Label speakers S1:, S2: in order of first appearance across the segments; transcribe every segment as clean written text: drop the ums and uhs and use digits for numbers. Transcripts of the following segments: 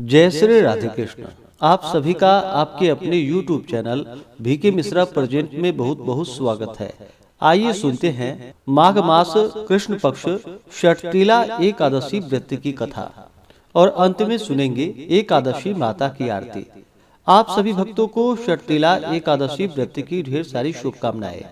S1: जय श्री राधे कृष्ण। आप सभी का आपके अपने YouTube channel VK Mishra present में बहुत बहुत स्वागत है। आइए सुनते हैं माघ मास कृष्ण पक्ष षटतिला एकादशी व्रत की कथा और अंत में सुनेंगे एकादशी माता की आरती। आप सभी भक्तों को षटतिला एकादशी व्रत की ढेर सारी शुभकामनाएं।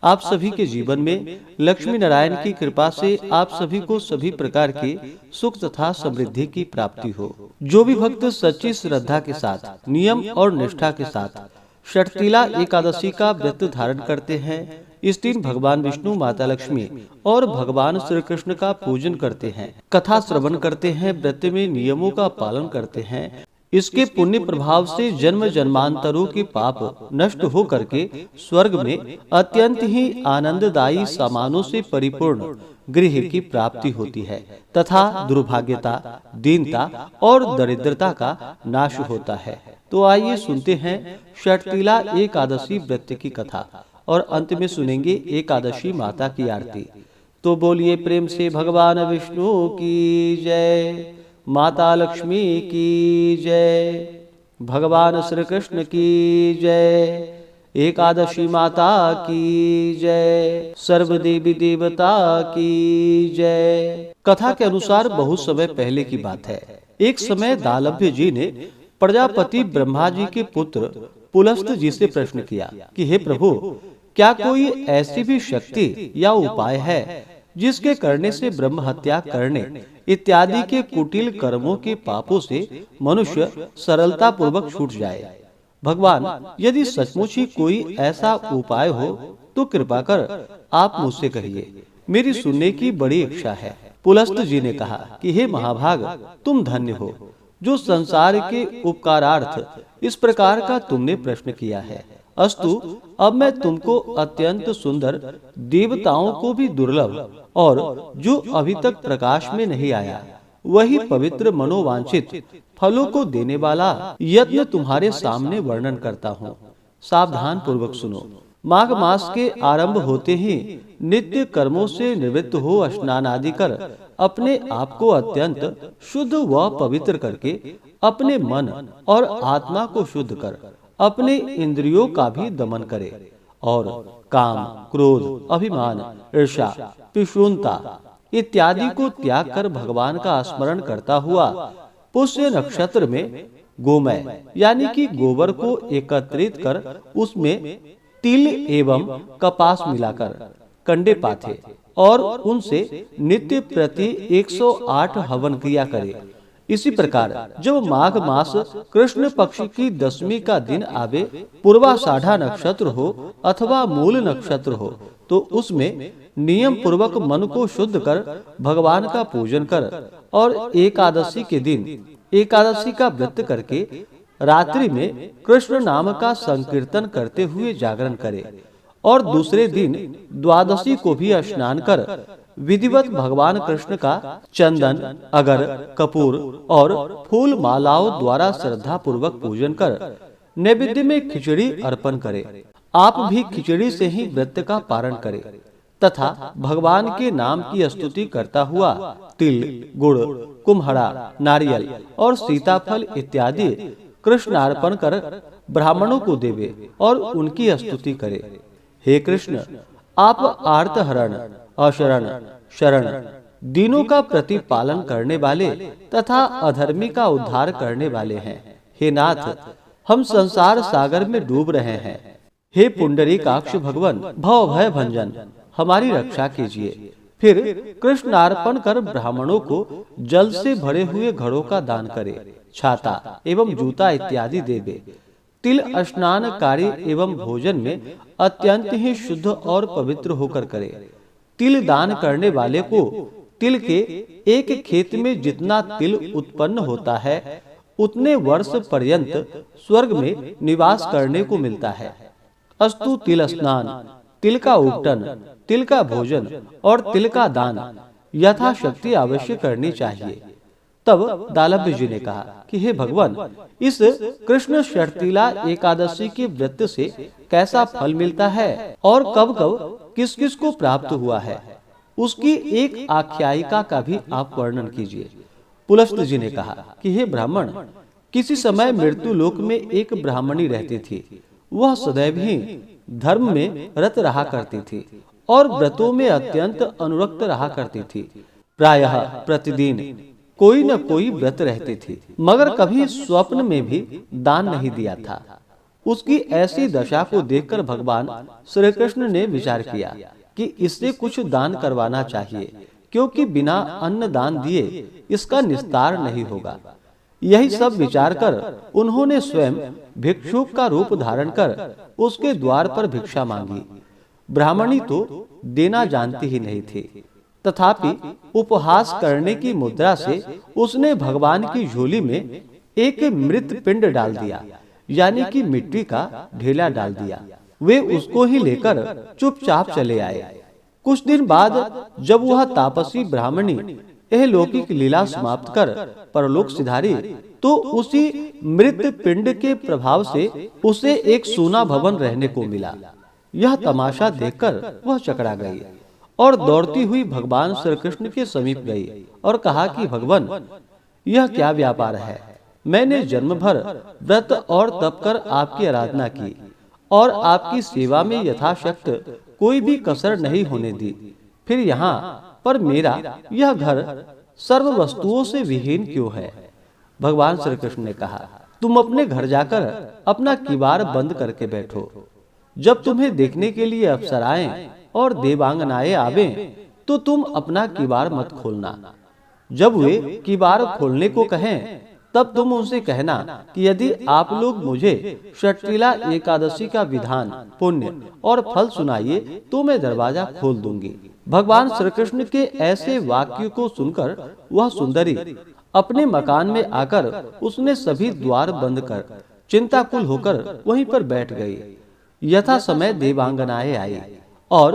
S1: आप सभी के जीवन में लक्ष्मी नारायण की कृपा से आप सभी को सभी प्रकार के सुख तथा समृद्धि की प्राप्ति हो। जो भी भक्त सच्ची श्रद्धा के साथ नियम और निष्ठा के साथ षटतिला एकादशी का व्रत धारण करते हैं, इस दिन भगवान विष्णु, माता लक्ष्मी और भगवान श्री कृष्ण का पूजन करते हैं, कथा श्रवण करते हैं, व्रत में नियमों का पालन करते हैं, इसके पुण्य प्रभाव से जन्म जन्मांतरों के पाप नष्ट हो करके स्वर्ग में अत्यंत ही आनंददायी सामानों से परिपूर्ण गृह की प्राप्ति होती है तथा दुर्भाग्यता, दीनता और दरिद्रता का नाश होता है। तो आइए सुनते हैं षटतिला एकादशी व्रत की कथा और अंत में सुनेंगे एकादशी माता की आरती। तो बोलिए प्रेम से भगवान विष्णु की जय, माता लक्ष्मी की जय, भगवान श्री कृष्ण की जय, एकादशी माता की जय, सर्व देवी देवता की जय। कथा के अनुसार बहुत समय पहले की बात है। एक समय दालभ्य जी ने प्रजापति ब्रह्मा जी के पुत्र पुलस्त जी से प्रश्न किया कि हे प्रभु, क्या कोई ऐसी भी शक्ति या उपाय है जिसके करने से ब्रह्म हत्या करने इत्यादि के कुटिल कर्मों के पापों से मनुष्य सरलता पूर्वक छूट जाए? भगवान, यदि सचमुच ही कोई ऐसा उपाय हो तो कृपा कर आप मुझसे कहिए, मेरी सुनने की बड़ी इच्छा है। पुलस्त जी ने कहा कि हे महाभाग, तुम धन्य हो जो संसार के उपकारार्थ इस प्रकार का तुमने प्रश्न किया है। अस्तु, अब मैं तुमको अत्यंत सुंदर, देवताओं को भी दुर्लभ और जो अभी तक प्रकाश में नहीं आया वही पवित्र मनोवांछित फलों को देने वाला यज्ञ तुम्हारे सामने वर्णन करता हूँ। सावधान पूर्वक सुनो। माघ मास के आरंभ होते ही नित्य कर्मों से निवृत्त हो स्नान आदि कर अपने आप को अत्यंत शुद्ध व पवित्र करके अपने मन और आत्मा को शुद्ध कर अपने इंद्रियों का भी दमन करे और काम, क्रोध, अभिमान, ईर्ष्या, पिशूनता इत्यादि को त्याग कर भगवान का स्मरण करता हुआ पुष्य नक्षत्र में गोमय यानी कि गोबर को एकत्रित कर उसमें तिल एवं कपास मिलाकर कंडे पाथे और उनसे नित्य प्रति 108 हवन क्रिया करे। इसी प्रकार जब माघ मास कृष्ण पक्ष की दशमी का दिन आवे, पूर्वाषाढ़ा नक्षत्र हो अथवा मूल नक्षत्र हो, तो उसमें नियम पूर्वक मन को शुद्ध कर भगवान का पूजन कर और एकादशी के दिन एकादशी का व्रत करके रात्रि में कृष्ण नाम का संकीर्तन करते हुए जागरण करे और दूसरे दिन द्वादशी को भी स्नान कर विधिवत भगवान कृष्ण का चंदन, अगर, कपूर और फूल मालाओं द्वारा श्रद्धा पूर्वक पूजन कर नैवेद्य में खिचड़ी अर्पण करे। आप भी खिचड़ी से ही व्रत का पारण करें तथा भगवान के नाम की स्तुति करता हुआ तिल, गुड़, कुम्हड़ा, नारियल और सीताफल इत्यादि कृष्णार्पण कर ब्राह्मणों को देवे और उनकी स्तुति करे। हे कृष्ण, आप आर्तहरण, अशरण, शरण तीनों का प्रतिपालन करने वाले तथा अधर्मी का उद्धार करने वाले हैं। हे नाथ, हम संसार सागर में डूब रहे हैं। हे पुंडरीकाक्ष भगवान, भव भय भंजन, हमारी रक्षा कीजिए। फिर कृष्णार्पण कर ब्राह्मणों को जल से भरे हुए घड़ों का दान करे, छाता एवं जूता इत्यादि देवे। तिल स्नान कार्य एवं भोजन में अत्यंत ही शुद्ध और पवित्र होकर करे। तिल दान करने वाले को तिल के एक खेत में जितना तिल उत्पन्न होता है उतने वर्ष पर्यंत स्वर्ग में निवास करने को मिलता है। अस्तु, तिल स्नान, तिल का उपटन, तिल का भोजन और तिल का दान यथाशक्ति अवश्य करनी चाहिए। तब दालभ्य जी ने कहा कि हे भगवान, इस कृष्ण षटतिला एकादशी के व्रत से कैसा फल मिलता है और कब कब किस किस को प्राप्त हुआ है, उसकी एक आख्यायिका का भी आप वर्णन कीजिए। पुलस्त जी ने कहा कि हे ब्राह्मण, किसी समय मृत्यु लोक में एक ब्राह्मणी रहती थी। वह सदैव ही धर्म में रत रहा करती थी और व्रतों में अत्यंत अनुरक्त रहा करती थी। प्रायः प्रतिदिन कोई न कोई व्रत रहती थी, मगर कभी स्वप्न में भी दान नहीं दिया था। उसकी ऐसी दशा को देखकर भगवान श्री कृष्ण ने विचार किया कि इससे कुछ दान करवाना चाहिए, क्योंकि बिना अन्न दान दिए इसका निस्तार नहीं होगा। यही सब विचार कर उन्होंने स्वयं भिक्षुक का रूप धारण कर उसके द्वार पर भिक्षा मांगी। ब्राह्मणी तो देना जानती ही नहीं थी, तथापि उपहास करने की मुद्रा से उसने भगवान की झोली में एक मृत पिंड डाल दिया, यानी कि मिट्टी का ढेला डाल दिया। वे उसको ही लेकर चुपचाप चले आए। कुछ दिन बाद जब वह तापसी ब्राह्मणी यह लौकिक लीला समाप्त कर परलोक सिधारी, तो उसी मृत पिंड के प्रभाव से उसे एक सोना भवन रहने को मिला। यह तमाशा देखकर वह चकरा गई और दौड़ती हुई भगवान श्री कृष्ण के समीप गई और कहा कि भगवान, यह क्या व्यापार है? मैंने जन्म भर व्रत और तप कर आपकी आराधना की और आपकी सेवा में यथाशक्त कोई भी कसर नहीं होने दी, फिर यहाँ पर मेरा यह घर सर्व वस्तुओं से विहीन क्यों है? भगवान श्री कृष्ण ने कहा, तुम अपने घर जाकर अपना किवाड़ बंद करके बैठो। जब तुम्हें देखने के लिए अप्सराएं और देवांगनाएं आवे, तो तुम अपना किवाड़ मत खोलना। जब वे किवाड़ खोलने को कहें, तब तुम उनसे कहना कि यदि आप लोग मुझे षटतिला एकादशी का विधान, पुण्य और फल सुनाइए, तो मैं दरवाजा खोल दूंगी। भगवान श्री कृष्ण के ऐसे वाक्य को सुनकर वह सुंदरी अपने मकान में आकर उसने सभी द्वार बंद कर चिंताकुल होकर वहीं पर बैठ गई। यथा समय देवांगनाएं आई और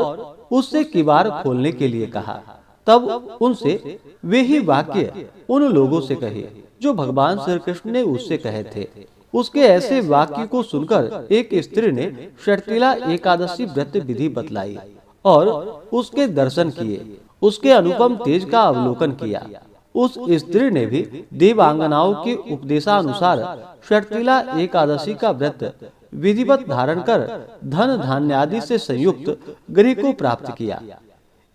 S1: उससे किवाड़ खोलने के लिए कहा। तब उनसे वे ही वाक्य उन लोगों से कहे जो भगवान श्री कृष्ण ने उससे कहे थे। उसके ऐसे वाक्य को सुनकर एक स्त्री ने षटतिला एकादशी व्रत विधि बतलाई और उसके दर्शन किए, उसके अनुपम तेज का अवलोकन किया। उस स्त्री ने भी देवांगनाओं के उपदेशानुसार षटतिला एकादशी का व्रत विधिवत धारण कर धन धान्य आदि से संयुक्त गृह को प्राप्त किया।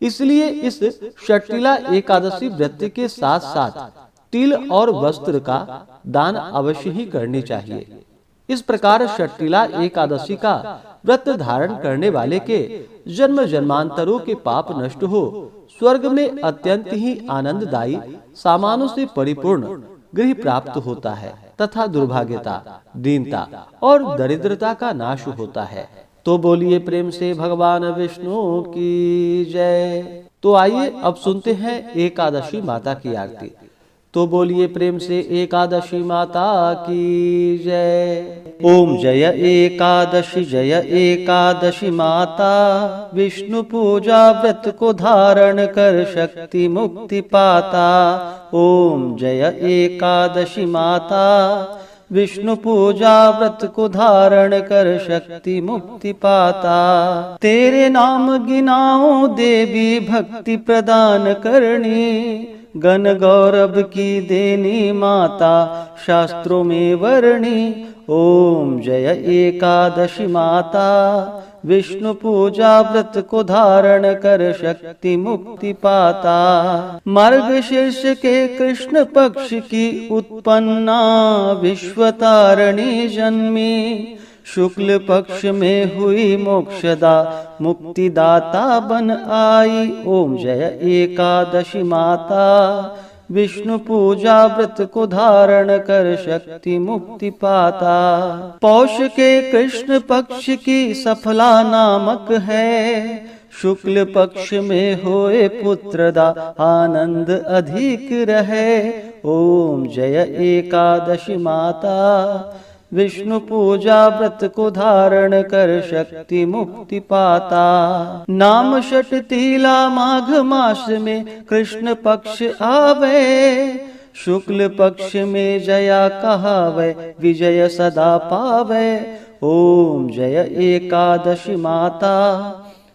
S1: इसलिए इस षटतिला एकादशी व्रत के साथ साथ तिल और वस्त्र का दान अवश्य ही करनी चाहिए। इस प्रकार षटतिला एकादशी का व्रत धारण करने वाले के जन्म जन्मांतरों के पाप नष्ट हो स्वर्ग में अत्यंत ही आनंददायी सामानों से परिपूर्ण गृह प्राप्त होता है तथा दुर्भाग्यता, दीनता और दरिद्रता का नाश होता है। तो बोलिए प्रेम से भगवान विष्णु की जय। तो आइए अब सुनते हैं एकादशी माता की आरती। तो बोलिए प्रेम से एकादशी माता की जय। ओम जय एकादशी माता, विष्णु पूजा व्रत को धारण कर शक्ति मुक्ति पाता। ओम जय एकादशी माता, विष्णु पूजा व्रत को धारण कर शक्ति मुक्ति पाता। तेरे नाम गिनाओ देवी भक्ति प्रदान करनी, गण गौरव की देनी माता शास्त्रों में वर्णी। ओम जय एकादशी माता, विष्णु पूजा व्रत को धारण कर शक्ति मुक्ति पाता। मार्गशीर्ष के कृष्ण पक्ष की उत्पन्ना विश्वतारिणी जन्मी, शुक्ल पक्ष में हुई मोक्षदा मुक्तिदाता बन आई। ओम जय एकादशी माता, विष्णु पूजा व्रत को धारण कर शक्ति मुक्ति पाता। पौष के कृष्ण पक्ष की सफला नामक है, शुक्ल पक्ष में होए पुत्रदा आनंद अधिक रहे। ओम जय एकादशी माता, विष्णु पूजा व्रत को धारण कर शक्ति मुक्ति पाता। नाम षटतिला माघ मास में कृष्ण पक्ष आवे, शुक्ल पक्ष में जया कहावे विजय सदा पावे। ओम जय एकादशी माता,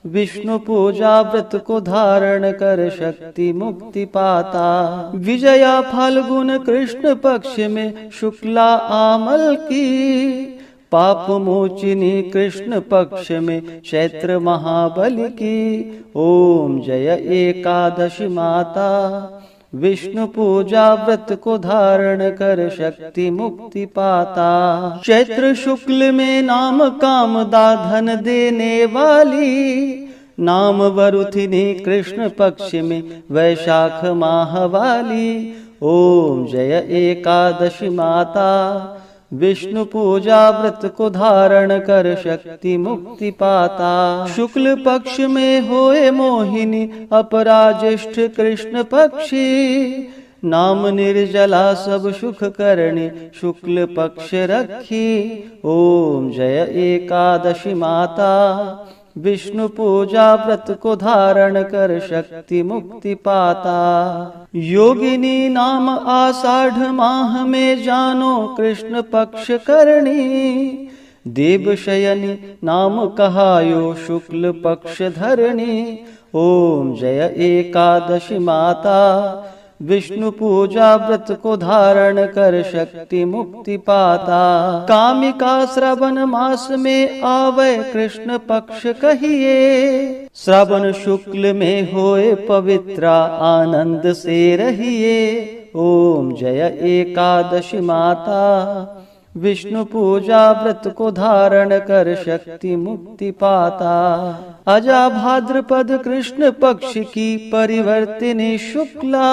S1: विष्णु पूजा व्रत को धारण कर शक्ति मुक्ति पाता। विजया फाल्गुन कृष्ण पक्ष में शुक्ला आमल की, पाप मोचिनी कृष्ण पक्ष में चैत्र महाबली की। ओम जय एकादशी माता, विष्णु पूजा व्रत को धारण कर शक्ति मुक्ति पाता। चैत्र शुक्ल में नाम कामदा धन देने वाली, नाम वरुथिनी कृष्ण पक्ष में वैशाख माह वाली। ओम जय एकादशी माता, विष्णु पूजा व्रत को धारण कर शक्ति मुक्ति पाता। शुक्ल पक्ष में होए मोहिनी अपराज्येष्ठ कृष्ण पक्षी, नाम निर्जला सब सुख करणी शुक्ल पक्ष रखी। ओम जय एकादशी माता, विष्णु पूजा व्रत को धारण कर शक्ति मुक्ति पाता। योगिनी नाम आषाढ़ माह में जानो कृष्ण पक्ष करणी, देवशयनी नाम कहायो शुक्ल पक्ष धरणी। ओम जय एकादशी माता, विष्णु पूजा व्रत को धारण कर शक्ति मुक्ति पाता। कामिका श्रावण मास में आवे कृष्ण पक्ष कहिए, श्रावण शुक्ल में होए पवित्रा आनंद से रहिए। ओम जय एकादशी माता, विष्णु पूजा व्रत को धारण कर शक्ति मुक्ति पाता। अजा भाद्रपद कृष्ण पक्ष की परिवर्तिनी शुक्ला,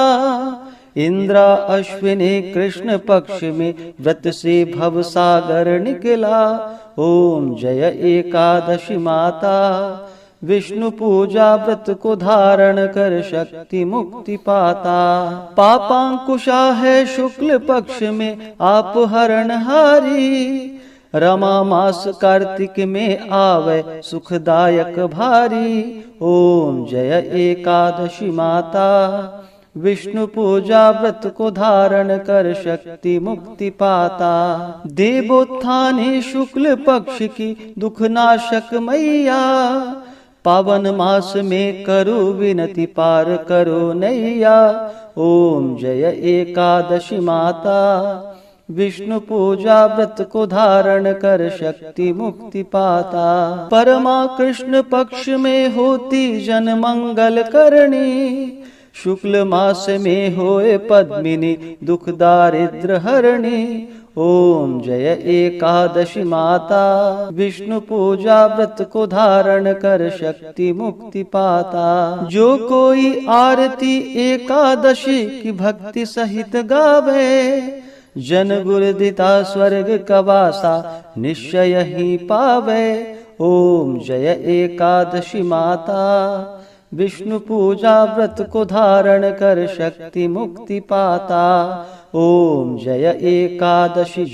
S1: इंद्रा अश्विनी कृष्ण पक्ष में व्रत से भव सागर निकला। ओम जय एकादशी माता, विष्णु पूजा व्रत को धारण कर शक्ति मुक्ति पाता। पापांकुशा है शुक्ल पक्ष में आप हरणहारी, रमा मास कार्तिक में आवे सुखदायक भारी। ओम जय एकादशी माता, विष्णु पूजा व्रत को धारण कर शक्ति मुक्ति पाता। देवोत्थानी शुक्ल पक्ष की दुखनाशक मैया, पावन मास में करो विनती पार करो नैया। ओम जय एकादशी माता, विष्णु पूजा व्रत को धारण कर शक्ति मुक्ति पाता। परमा कृष्ण पक्ष में होती जन मंगल करणी, शुक्ल मास में होए पद्मिनी दुख दारिद्र हरणी। ओम जय एकादशी माता, विष्णु पूजा व्रत को धारण कर शक्ति मुक्ति पाता। जो कोई आरती एकादशी की भक्ति सहित गावे, जन गुरुदिता स्वर्ग कवासा निश्चय ही पावे। ओम जय एकादशी माता, विष्णु पूजा व्रत को धारण कर शक्ति मुक्ति पाता। ओम जय एकादशी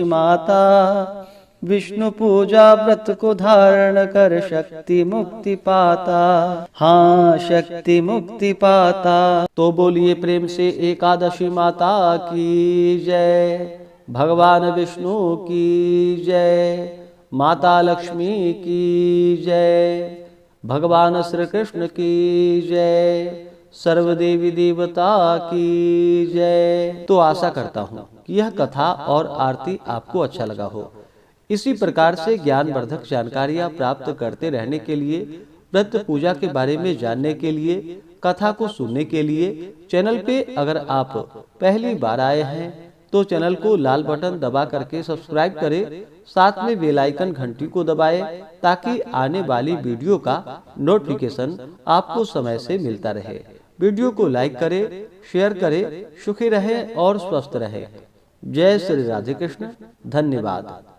S1: माता, विष्णु पूजा व्रत को धारण कर शक्ति मुक्ति पाता। हाँ, शक्ति मुक्ति पाता। तो बोलिए प्रेम से एकादशी माता की जय, भगवान विष्णु की जय, माता लक्ष्मी की जय, भगवान श्री कृष्ण की जय, सर्वदेवी देवता की जय। तो आशा करता हूँ कि यह कथा और आरती आपको अच्छा लगा हो। इसी प्रकार से ज्ञानवर्धक जानकारियाँ प्राप्त करते रहने के लिए, व्रत पूजा के बारे में जानने के लिए, कथा को सुनने के लिए चैनल पे अगर आप पहली बार आए हैं तो चैनल को लाल बटन दबा करके सब्सक्राइब करें, साथ में बेल आइकन घंटी को दबाएं ताकि आने वाली वीडियो का नोटिफिकेशन आपको समय से मिलता रहे। वीडियो को लाइक करें, शेयर करें। सुखी रहें और स्वस्थ रहें। जय श्री राधे कृष्ण। धन्यवाद।